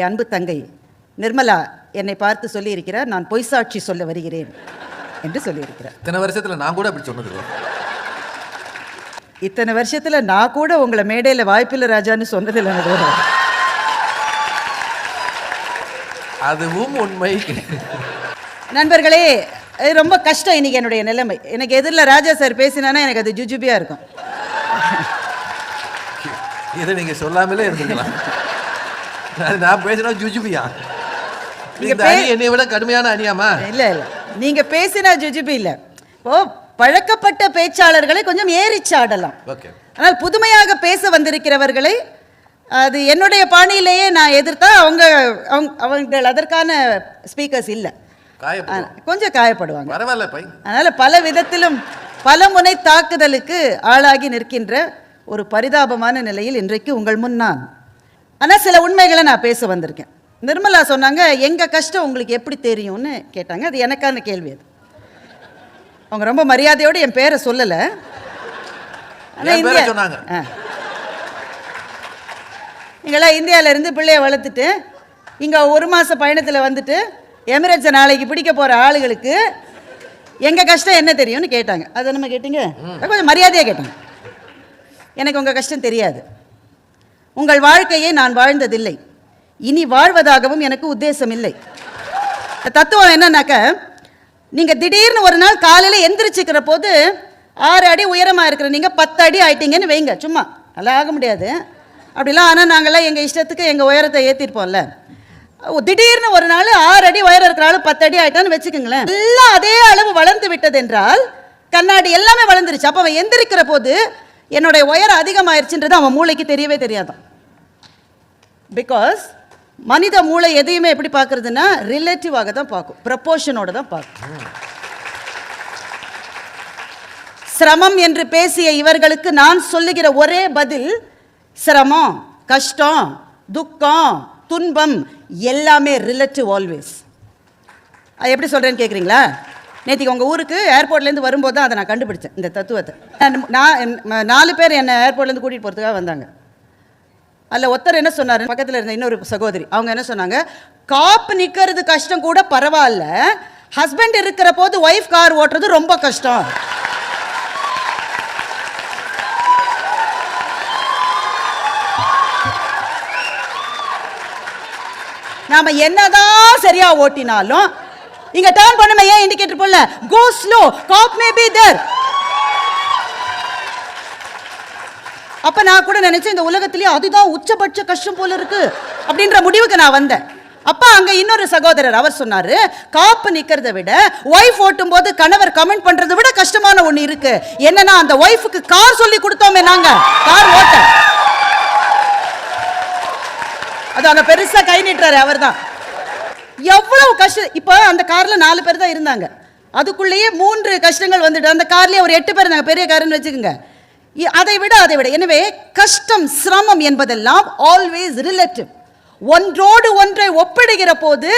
அன்பு தங்கை நிர்மலா என்னை பார்த்து சொல்லியிருக்கிறார், நான் பொய்சாட்சி சொல்ல வருகிறேன் என்று சொல்லியிருக்கிறார். இத்தனை வருஷத்துல நான் கூட அப்படி சொன்னது, இத்தனை வருஷத்துல நான் கூட உங்களை மேடையில வாய்ப்பில்லை ராஜான்னு சொன்னதில்லை. அதுவும் உண்மை. நண்பர்களே, ரொம்ப கஷ்டம் இன்னைக்கு என்னுடைய நிலைமை. எனக்கு எதிரில் ராஜா சார் பேசினானா எனக்கு அது ஜுஜுபியா இருக்கும். இதை நீங்க சொல்லாமலே இருந்துக்கலாம். நான் பேசினா ஜுஜுபியா? என்னை விட கடுமையான அணியாமா? இல்ல இல்ல, நீங்க பேசினா ஜுஜுபி இல்ல. ஓ, பழக்கப்பட்ட பேச்சாளர்களை கொஞ்சம் ஏறிச்சாடலாம். ஆனால் புதுமையாக பேச வந்திருக்கிறவர்களை அது என்னுடைய பாணியிலேயே நான் எதிர்த்தா அவங்க அதற்கான ஸ்பீக்கர்ஸ் இல்லை, கொஞ்சம் காயப்படுவாங்க. அதனால பல விதத்திலும் பல முனை தாக்குதலுக்கு ஆளாகி நிற்கின்ற ஒரு பரிதாபமான நிலையில் இன்றைக்கு உங்கள் முன் நான். ஆனால் சில உண்மைகளை நான் பேச வந்திருக்கேன். நிர்மலா சொன்னாங்க, எங்கள் கஷ்டம் உங்களுக்கு எப்படி தெரியும்னு கேட்டாங்க. அது எனக்கான கேள்வி. அது அவங்க ரொம்ப மரியாதையோடு என் பேரை சொல்லலை. நீங்களாம் இந்தியாவிலேருந்து பிள்ளைய வளர்த்துட்டு இங்கே 1 மாத பயணத்தில் வந்துட்டு எமிரேட்ஸை நாளைக்கு பிடிக்க போகிற ஆளுகளுக்கு எங்கள் கஷ்டம் என்ன தெரியும்னு கேட்டாங்க. அதை நம்ம கேட்டீங்க, கொஞ்சம் மரியாதையாக கேட்டாங்க. எனக்கு உங்கள் கஷ்டம் தெரியாது, உங்கள் வாழ்க்கையை நான் வாழ்ந்ததில்லை, இனி வாழ்வதாகவும் எனக்கு உத்தேசம் இல்லை. தத்துவம் என்னன்னாக்க, நீங்கள் திடீர்னு ஒரு நாள் காலையில் எந்திரிச்சிக்கிற போது 6 அடி உயரமாக இருக்கிற நீங்கள் 10 அடி ஆயிட்டீங்கன்னு வைங்க. சும்மா நல்லா ஆக முடியாது அப்படிலாம். ஆனால் நாங்கள்லாம் எங்கள் இஷ்டத்துக்கு எங்கள் உயரத்தை ஏற்றிருப்போம்ல. திடீர்னு ஒரு நாள் 6 அடி உயரம் இருக்கிற ஆள் 10 அடி ஆயிட்டான்னு வச்சுக்கோங்களேன். எல்லாம் அதே அளவு வளர்ந்து விட்டது என்றால், கண்ணாடி எல்லாமே வளர்ந்துருச்சு. அப்போ அவன் எந்திரிக்கிற போது என்னுடைய உயரம் அதிகமாயிருச்சுன்றது அவன் மூளைக்கு தெரியவே தெரியாதான். பிகாஸ் மனித மூளை எதையுமே எப்படி பார்க்கறதுன்னா ரிலேட்டிவாக தான் பார்க்கும், ப்ரப்போர்ஷனோட தான் பார்க்கும். சிரமம் என்று பேசிய இவர்களுக்கு நான் சொல்லுகிற ஒரே பதில், சிரமம், கஷ்டம், துக்கம், துன்பம் எல்லாமே ரிலேட்டிவ் ஆல்வேஸ். அது எப்படி சொல்கிறேன்னு கேட்குறீங்களா? நேற்றுக்கு உங்கள் ஊருக்கு ஏர்போர்ட்லேருந்து வரும்போது தான் அதை நான் கண்டுபிடிச்சேன், இந்த தத்துவத்தை. நான் 4 பேர் என்னை ஏர்போர்ட்லேருந்து கூட்டிகிட்டு போகிறதுக்காக வந்தாங்க. அதில் ஒருத்தர் என்ன சொன்னார், பக்கத்தில் இருந்த இன்னொரு சகோதரி, அவங்க என்ன சொன்னாங்க, காப்பு நிற்கிறது கஷ்டம் கூட பரவாயில்ல, ஹஸ்பண்ட் இருக்கிற போது ஒய்ஃப் கார் ஓட்டுறது ரொம்ப கஷ்டம். நாம என்னதான் சரியா ஓட்டினாலும் இங்க டர்ன் பண்ணுமே, ஏன் இண்டிகேட்டர் போடல, கோ slow, Cobb may be there. அப்ப நான் கூட நினைச்சேன், இந்த உலகத்திலேயே அதுதான் உச்சபட்ச கஷ்டம் போல இருக்கு அப்படின்ற முடிவுக்கு நான் வந்தேன். அப்ப அங்க இன்னொரு சகோதரர் அவர் சொன்னாரு, காப்பு நிக்கிறத விட ஒய்ஃப் ஓட்டும் போது கணவர் கமெண்ட் பண்றதை விட கஷ்டமான ஒண்ணு இருக்கு. என்னன்னா, அந்த ஒய்ஃபுக்கு கார் சொல்லி கொடுத்தோமே நாங்க, கார் ஓட்ட. அது அங்க பெருசா கை நீட்டுறாரு அவர் தான். எவ்வளவு கஷ்டம். இப்போ அந்த கார்ல 4 பேர் தான் இருந்தாங்க, அதுக்குள்ளேயே 3 கஷ்டங்கள் வந்துட்டு அந்த கார்லயே ஒரு 8 பேர் இருந்தாங்க, பெரிய காருன்னு வச்சுக்கோங்க. அதை விட எனவே கஷ்டம், சிரமம் என்பதெல்லாம் ஆல்வேஸ் ரிலேட்டிவ். ஒன்றோடு ஒன்றை ஒப்பிடுகிற போது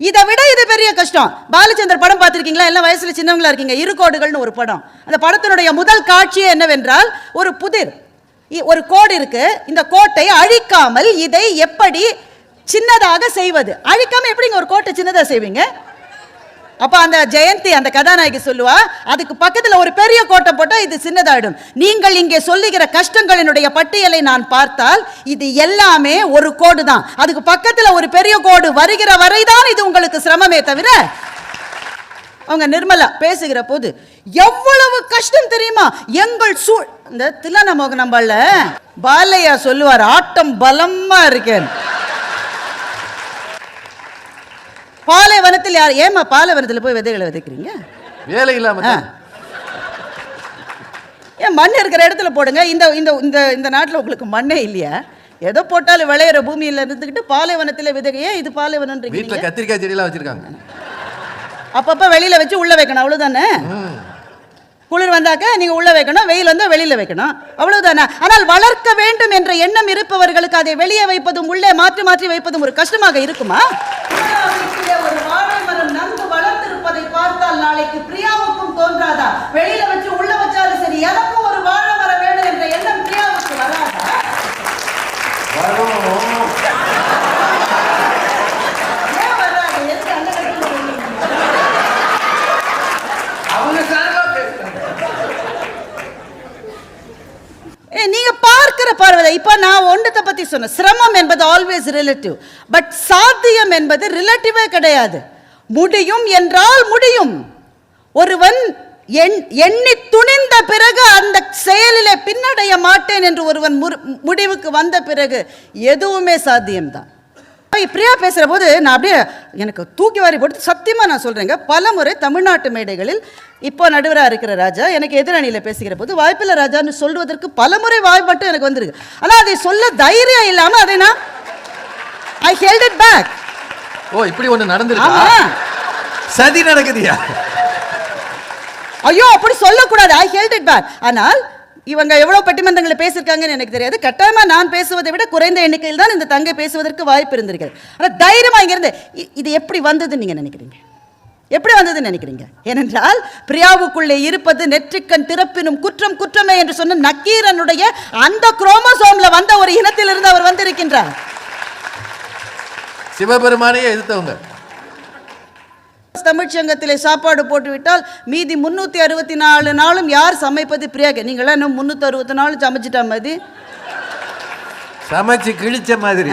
இதை விட இது பெரிய கஷ்டம். பாலச்சந்தர் படம் பார்த்துருக்கீங்களா? எல்லாம் வயசுல சின்னவங்களா இருக்கீங்க. இருகோடுகள்னு ஒரு படம். அந்த படத்தினுடைய முதல் காட்சியே என்னவென்றால், ஒரு புதிர், ஒரு கோடு இருக்கு, இந்த கோட்டை அழிக்காமல் இதை எப்படி சின்னதாக செய்வது? அழிக்காம எப்படிங்க ஒரு கோட்டை சின்னதாக செய்வீங்க? அப்ப அந்த ஜெயந்தி, அந்த கதாநாயகி சொல்லுவா, அதுக்கு பக்கத்துல ஒரு பெரிய கோட்டை போட்டா இது சின்னதாயிடும். நீங்கள் இங்கே சொல்லுகிற கஷ்டங்களினுடைய பட்டியலை நான் பார்த்தால் இது எல்லாமே ஒரு கோடு தான், அதுக்கு பக்கத்துல ஒரு பெரிய கோடு வருகிற வரைதான் இது உங்களுக்கு சிரமமே தவிர. அவங்க நிர்மலா பேசுகிற போது எவ்வளவு கஷ்டம் தெரியுமா, எங்கள் இந்த தில்லானா மோகன் நம்பல பாலையா சொல்லுவார், ஆட்டம் பலமா இருக்கேன். பாலைவனத்தில் யார்? ஏமா பாலைவனத்தில் போய் விதைகளை விதைக்கிறீங்க? வேலை இல்லாம ஏன் மண் இருக்கிற இடத்துல போடுங்க. இந்த இந்த இந்த நாட்டில் உங்களுக்கு மண்ணே இல்லையா? ஏதோ போட்டாலும் விளையிற பூமியில் இருந்துக்கிட்டு பாலைவனத்தில் விதைக்க. ஏன் இது பாலைவனம்? வீட்டில் கத்திரிக்காய் செடியெல்லாம் வச்சிருக்காங்க, அப்பப்போ வெளியில வச்சு உள்ள வைக்கணும், அவ்வளவுதானே. குளிர் வந்தாக்க நீங்க உள்ள வைக்கணும், வெயில் வந்தா வெளியில வைக்கணும், அவ்வளவுதானே. ஆனால் வளர்க்க வேண்டும் என்ற எண்ணம் இருப்பவர்களுக்கு அதை வெளியே வைப்பதும் உள்ளே மாற்றி மாற்றி வைப்பதும் ஒரு கஷ்டமாக இருக்குமா? ஒரு வாழை மரம் நன்கு வளர்ந்திருப்பதை பார்த்தால் நாளைக்கு பிரியாவுக்கும் தோன்றாதா? வெளியில வச்சு உள்ள வச்சாலும் சரி, எனக்கும் ஒரு வாழை மரம் வேணும் என்ற எண்ணம் பிரியாவுக்கு வராதா? பத்தி சொன்ன சிரமம் என்பது ஆல்வேஸ் ரிலேட்டிவ், பட் சாத்தியம் என்பது ரிலேட்டிவே கிடையாது. முடியும் என்றால் முடியும். ஒருவன் எண்ணி துணிந்த பிறகு அந்த செயலிலே பின்னடைய மாட்டேன் என்று ஒருவன் முடிவுக்கு வந்த பிறகு எதுவுமே சாத்தியம்தான். பிரியா பேசுகிற போது நான் அப்படியே எனக்கு தூக்கி வாரி போட்டு சத்தியமாக நான் சொல்கிறேங்க, பல முறை தமிழ்நாட்டு மேடைகளில் இப்போ நடுவராக இருக்கிற ராஜா எனக்கு எதிரணியில் பேசுகிற போது வாய்ப்பில்லை ராஜான்னு சொல்வதற்கு பல முறை வாய் மட்டும் எனக்கு வந்துருக்கு. ஆனால் அதை சொல்ல தைரியம் இல்லாமல் அதை நான் ஐ ஹெல்ட் இட் பேக். ஓ, இப்படி ஒன்று நடந்துருக்கா? சதி நடக்குதுயா? ஐயோ, அப்படி சொல்லக்கூடாது. ஐ ஹெல்ட் இட் பேக். ஆனால் இவங்க எவ்வளவு பட்டிமன்றங்களை பேசியிருக்காங்கன்னு எனக்கு தெரியாது. கட்டாயமா நான் பேசுவதை விட குறைந்த எண்ணிக்கையில் தான் இந்த தங்கை பேசுவதற்கு வாய்ப்பு இருந்திருக்கிறது. ஆனால் தைரியமா இங்கிருந்து இது எப்படி வந்ததுன்னு நீங்க நினைக்கிறீங்க? எப்படி வந்ததுன்னு நினைக்கிறீங்க? ஏனென்றால் பிரியாவுக்குள்ளே இருப்பது நெற்றிக்கண் திறப்பினும் குற்றம் குற்றமே என்று சொன்ன நக்கீரனுடைய அந்த குரோமோசோம்ல வந்த ஒரு இனத்திலிருந்து அவர் வந்திருக்கின்றார். சிவபெருமானையே எதிர்த்தவங்க. தமிழ்ச்சங்கத்திலே சாப்பாடு போட்டுவிட்டால் மீதி 364 நாளும் யார் சமைப்பது? பிரியாங்க. நீங்களா இன்னும் 364 சமைச்சிட்டா மாதிரி சமைச்சு கிழிச்ச மாதிரி.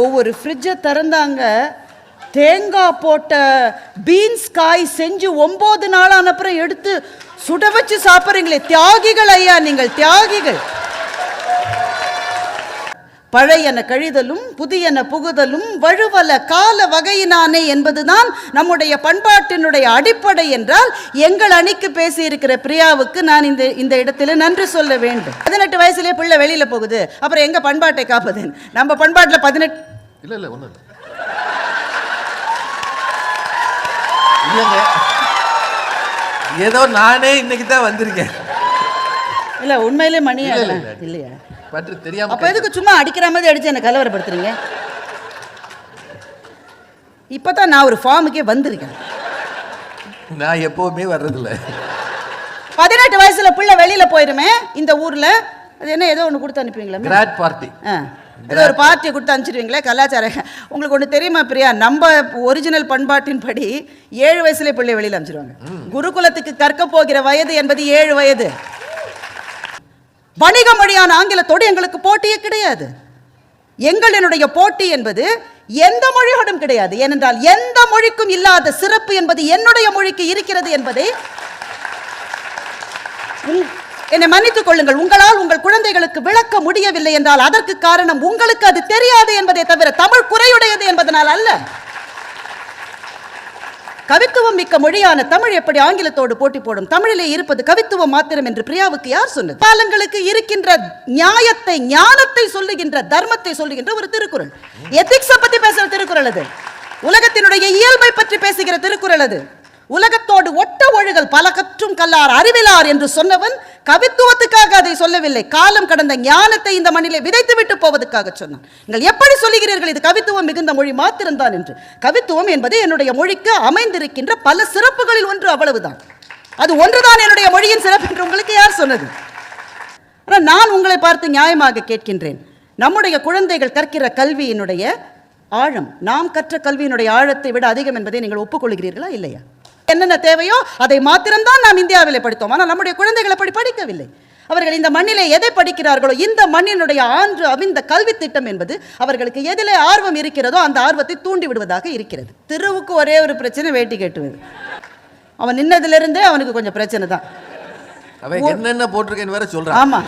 ஒவ்வொரு ஃப்ரிட்ஜை திறந்தாங்க, தேங்காய் போட்ட பீன்ஸ் காய் செஞ்சு 9 நாளான அப்புறம் எடுத்து சுட வச்சு சாப்பிட்றீங்களே. தியாகிகள் ஐயா, நீங்கள் தியாகிகள். பழையன கழிதலும் புதியன புகுதலும் வழுவல கால வகையினானே என்பதுதான் நம்முடைய பண்பாட்டினுடைய அடிப்படை என்றால் எங்கள் அணிக்கு பேசியிருக்கிற பிரியாவுக்கு நான் இந்த இடத்துல நன்றி சொல்ல வேண்டும். 18 வயசுலேயே பிள்ளை வெளியில போகுது, அப்புறம் எங்க பண்பாட்டை காப்பது? நம்ம பண்பாட்டில் 18 இல்ல ஒண்ணு இல்லைங்க, ஏதோ நானே இன்னைக்கு தான் வந்திருக்கேன். இல்ல உண்மையிலே மணி இல்லையா பற்றி தெரியாம. அப்ப எதுக்கு சும்மா அடிக்கிற மாதிரி அடிச்சு என்ன கலவரப்படுத்துறீங்க? இப்பதான் நான் ஒரு ஃபார்முக்கே வந்திருக்கேன். நான் எப்பவுமே வர்றதில்ல. 18 வயசுல பிள்ளை வெளியில போயிருமே இந்த ஊர்ல, அது என்ன ஏதோ ஒன்று கொடுத்து அனுப்புவீங்களா? Grad party. ஏதோ ஒரு பார்ட்டியை கொடுத்து அனுப்பிச்சிடுவீங்களே கலாச்சாரம். உங்களுக்கு ஒன்று தெரியுமா பிரியா, நம்ம ஒரிஜினல் பண்பாட்டின் படி 7 வயசுல பிள்ளை வெளியில அனுப்பிச்சிடுவாங்க. குருகுலத்துக்கு கற்க போகிற வயது என்பது 7 வயது. வணிக மொழியான ஆங்கிலத்தோடு எங்களுக்கு போட்டியே கிடையாது. எங்களுடைய போட்டி என்பது எந்த மொழியோடும் கிடையாது. ஏனென்றால் எந்த மொழிக்கும் இல்லாத சிறப்பு என்பது என்னுடைய மொழிக்கு இருக்கிறது என்பதை என்னை மன்னித்துக் கொள்ளுங்கள். உங்களால் உங்கள் குழந்தைகளுக்கு விளக்க முடியவில்லை என்றால் அதற்கு காரணம் உங்களுக்கு அது தெரியாது என்பதை தவிர தமிழ் குறையுடையது என்பதனால் அல்ல. கவித்துவம் மிக்க மொழியான தமிழ் எப்படி ஆங்கிலத்தோடு போட்டி போடும்? தமிழிலே இருப்பது கவித்துவம் மாத்திரம் என்று பிரியாவுக்கு யார் சொன்னது? காலங்களுக்கு இருக்கின்ற நியாயத்தை ஞானத்தை சொல்லுகின்ற தர்மத்தை சொல்லுகின்ற ஒரு திருக்குறள். எதிக்ஸை பத்தி பேசுற திருக்குறள் அது. உலகத்தினுடைய இயல்பை பற்றி பேசுகிற திருக்குறள் அது. உலகத்தோடு ஒட்ட ஒழுகல் பல கற்றும் கல்லார் அறிவிலார் என்று சொன்னவன் கவித்துவத்துக்காக அதை சொல்லவில்லை, காலம் கடந்த ஞானத்தை இந்த மண்ணிலே விதைத்து விட்டு போவதற்காக சொன்னான். நீங்கள் எப்படி சொல்லுகிறீர்கள் இது கவித்துவம் மிகுந்த மொழி மாத்திரம்தான் என்று? கவித்துவம் என்பது என்னுடைய மொழிக்கு அமைந்திருக்கின்ற பல சிறப்புகளில் ஒன்று, அவ்வளவுதான். அது ஒன்றுதான் என்னுடைய மொழியின் சிறப்பு என்று உங்களுக்கு யார் சொன்னது? ஆனால் நான் உங்களை பார்த்து நியாயமாக கேட்கின்றேன், நம்முடைய குழந்தைகள் கற்கிற கல்வியினுடைய ஆழம் நாம் கற்ற கல்வியினுடைய ஆழத்தை விட அதிகம் என்பதை நீங்கள் ஒப்புக்கொள்கிறீர்களா இல்லையா? என்னென்ன தேவையோ அதை மாத்திரம்தான் நாம் இந்தியாவிலே படித்தோம். ஆனால் நம்முடைய குழந்தைகள் அப்படி படிக்கவில்லை. அவர்கள் இந்த மண்ணிலே எதை படிக்கிறார்களோ, இந்த மண்ணினுடைய ஆண்டு அவிந்த கல்வி திட்டம் என்பது அவர்களுக்கு எதிலே ஆர்வம் இருக்கிறதோ அந்த ஆர்வத்தை தூண்டி விடுவதாக இருக்கிறது. திருவுக்கு ஒரே ஒரு பிரச்சனை, வேட்டி கேட்டுவது. அவன் நின்னதிலிருந்தே அவனுக்கு கொஞ்சம் பிரச்சனை தான். என்னென்ன போட்டிருக்கேன்னு வேற சொல்றான். ஆமா,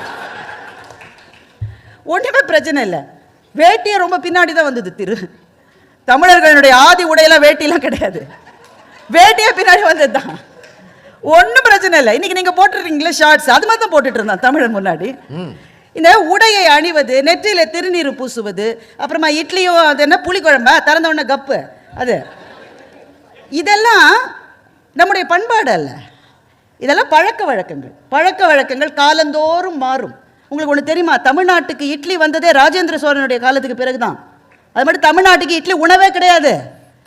ஒன்றுமே பிரச்சனை இல்லை. வேட்டியை ரொம்ப பின்னாடி தான் வந்தது. தமிழர்களுடைய ஆதி உடையெல்லாம் வேட்டியெல்லாம் கிடையாது, வேட்டியை பின்னாடி வந்தது தான். ஒன்றும் பிரச்சனை இல்லை. இன்னைக்கு நீங்க போட்டுருக்கீங்களே ஷார்ட்ஸ், அது மாதிரி தான் போட்டுட்டு இருந்தான் தமிழன் முன்னாடி. இந்த உடையை அணிவது, நெற்றியில திருநீர் பூசுவது, அப்புறமா இட்லியும் அது என்ன புளிக்குழம்பா திறந்த உடனே கப்பு, அது இதெல்லாம் நம்முடைய பண்பாடு அல்ல. இதெல்லாம் பழக்க வழக்கங்கள். பழக்க வழக்கங்கள் காலந்தோறும் மாறும். உங்களுக்கு ஒன்று தெரியுமா, தமிழ்நாட்டுக்கு இட்லி வந்ததே ராஜேந்திர சோழனுடைய காலத்துக்கு பிறகுதான். அது மட்டும் தமிழ்நாட்டுக்கு இட்லி உணவே கிடையாது.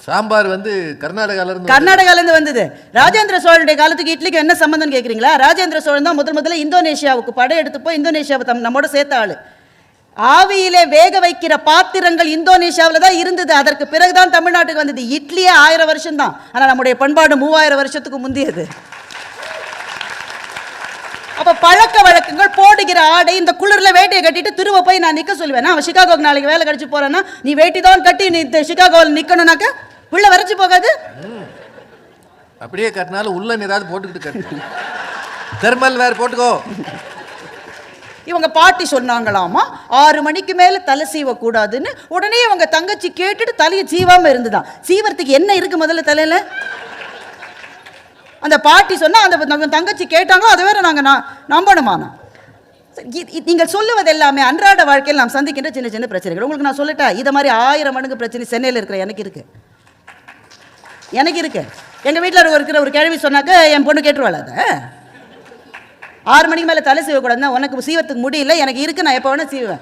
சாம்பார் வந்து கர்நாடகால இருந்து வந்தது. ராஜேந்திர சோழனுடைய காலத்துக்கு இட்லிக்கு என்ன சம்பந்தம் கேட்குறீங்களா? ராஜேந்திர சோழன் தான் முதல்ல இந்தோனேஷியாவுக்கு படையெடுத்து போய் இந்தோனேஷியாவை நம்மோட சேர்த்த ஆளு. ஆவியிலே வேக வைக்கிற பாத்திரங்கள் இந்தோனேஷியாவில் தான் இருந்தது. அதற்கு பிறகுதான் தமிழ்நாட்டுக்கு வந்தது. இட்லியே 1000 வருஷம் தான். ஆனால் நம்முடைய பண்பாடு 3000 வருஷத்துக்கு முந்தியது. அப்ப பழக்க வழக்கங்கள், போடுகிற ஆடை, இந்த குளிர்ல வேட்டையை கட்டிட்டு திரும்ப போய் நான் நிக்க சொல்லுவேன். அவன் சிகாகோக்கு நாளைக்கு வேலை கிடைச்சு போறான்னா நீ வேட்டி தான் கட்டி நீ சிகாகோவில் நிக்கணும்னாக்க உள்ள வரைச்சு போகாது. அப்படியே கட்டினாலும் உள்ள ஏதாவது போட்டுக்கிட்டு கட்டு, தெர்மல் வேற போட்டுக்கோ. இவங்க பாட்டி சொன்னாங்களாமா 6 மணிக்கு மேல தலை சீவ கூடாதுன்னு. உடனே அவங்க தங்கச்சி கேட்டுட்டு தலையை சீவாம இருந்துதான். சீவறதுக்கு என்ன இருக்கு முதல்ல தலையில? அந்த பாட்டி சொன்னா அந்த தங்கச்சி கேட்டாங்களோ அதை வேற நாங்க நம்பணுமானா? நீங்கள் சொல்லுவது எல்லாமே அன்றாட வாழ்க்கையில் நாம் சந்திக்கின்ற சின்ன சின்ன பிரச்சனைகள். உங்களுக்கு நான் சொல்லட்டேன், இதை மாதிரி 1000 மடங்கு பிரச்சனை சென்னையில் இருக்கிற எனக்கு இருக்கு. எங்க வீட்டில் இருக்கிற ஒரு கேள்வி சொன்னாக்க என் பொண்ணு கேட்டுருவாள். அதை 6 மணிக்கு மேலே தலை சீவக்கூடாதுன்னா உனக்கு சீவத்துக்கு முடியல, எனக்கு இருக்கு, நான் எப்போ வேணா சீவேன்.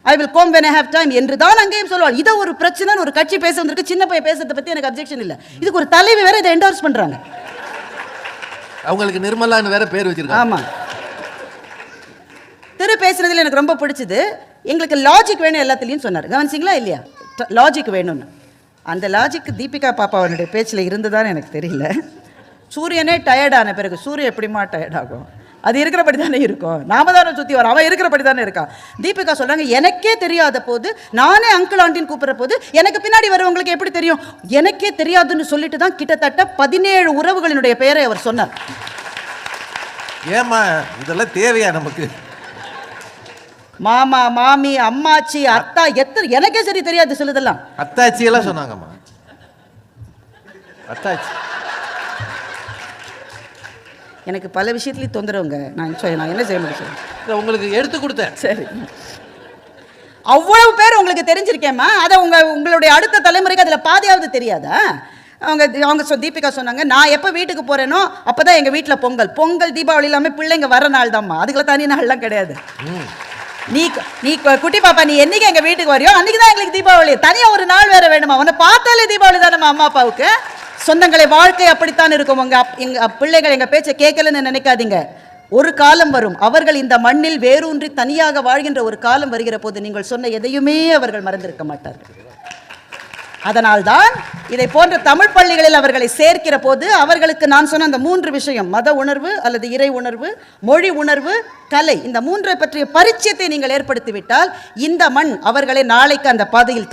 I will come when I have time என்று தான் அங்கேயும் சொல்லுவாள். இதை ஒரு பிரச்சனை, ஒரு கட்சி பேச வந்திருக்கு, சின்ன பையன் பேசுறதை பற்றி எனக்கு அப்ஜெக்ஷன் இல்லை. இதுக்கு ஒரு தலைவி வேற இதை என்டோர்ஸ் பண்றாங்க. அவங்களுக்கு நிர்மலான்னு வேற பேர் வச்சிருக்காங்க. ஆமா, திரு பேசுனதுல எனக்கு ரொம்ப பிடிச்சது. எங்களுக்கு லாஜிக் வேணும் எல்லாத்துலேயும் சொன்னார். கவனிச்சிங்களா இல்லையா? லாஜிக் வேணும்னு. அந்த லாஜிக் தீபிகா பாப்பாவனுடைய பேச்சில் இருந்துதான்னு எனக்கு தெரியல. சூரியனே டயர்டான பிறகு சூரியன் எப்படிமா டயர்ட் ஆகும்? அது இருக்கிறபடி தானே இருக்கும். நாம தானே சுற்றி வரோம், அவன் இருக்கிறபடி தானே இருக்கான். தீபிகா சொல்றாங்க, எனக்கே தெரியாத போது நானே அங்கிள் ஆண்டின்னு கூப்பிட்ற போது எனக்கு பின்னாடி வரவங்களுக்கு எப்படி தெரியும்? எனக்கே தெரியாதுன்னு சொல்லிட்டு தான் கிட்டத்தட்ட 17 உறவுகளினுடைய பெயரை அவர் சொன்னார். ஏமா இதெல்லாம் தேவையா நமக்கு? மாமா, மாமி, அம்மாச்சி, அத்தா, எனக்கே சரி தெரியாது சொல்லுதெல்லாம். அத்தாச்சி எல்லாம் சொன்னாங்கம்மா. அத்தாச்சி எனக்கு பல விஷயத்துலையும் தொந்தரவுங்க. நான் என்ன செய்ய முடியும்? உங்களுக்கு எடுத்து கொடுத்தேன். சரி, அவ்வளவு பேர் உங்களுக்கு தெரிஞ்சிருக்கேம்மா. அதை உங்களுடைய அடுத்த தலைமுறைக்கு அதில் பாதியாவது தெரியாதா? அவங்க தீபிகா சொன்னாங்க, நான் எப்போ வீட்டுக்கு போகிறேனோ அப்போ தான் எங்கள் வீட்டில் பொங்கல் தீபாவளி இல்லாமல் பிள்ளைங்க வர நாள் தான்மா, அதுக்கெல்லாம் தனி நாள்லாம் கிடையாது. நீ குட்டி பாப்பா நீ என்னைக்கு எங்கள் வீட்டுக்கு வரையோ அன்றைக்கி தான் எங்களுக்கு தீபாவளி. தனியாக ஒரு நாள் வேறு வேணுமா? உன்னை பார்த்தாலே தீபாவளி தானேம்மா அம்மா அப்பாவுக்கு. சொந்தங்களை வாழ்க்கை அப்படித்தான் இருக்கும். எங்க பிள்ளைகள் எங்கள் பேச்சை கேட்கலன்னு நினைக்காதீங்க. ஒரு காலம் வரும், அவர்கள் இந்த மண்ணில் வேரூன்றி தனியாக வாழ்கின்ற ஒரு காலம் வருகிற போது நீங்கள் சொன்ன எதையுமே அவர்கள் மறந்திருக்க மாட்டார்கள். அதனால்தான் இதை போன்ற தமிழ் பள்ளிகளில் அவர்களை சேர்க்கிற போது அவர்களுக்கு நான் சொன்ன அந்த 3 விஷயம், மத உணர்வு அல்லது இறை உணர்வு, மொழி உணர்வு, கலை, இந்த 3 பற்றிய பரிச்சயத்தை நீங்கள் ஏற்படுத்திவிட்டால் இந்த மண் அவர்களை நாளைக்கு அந்த பாதையில்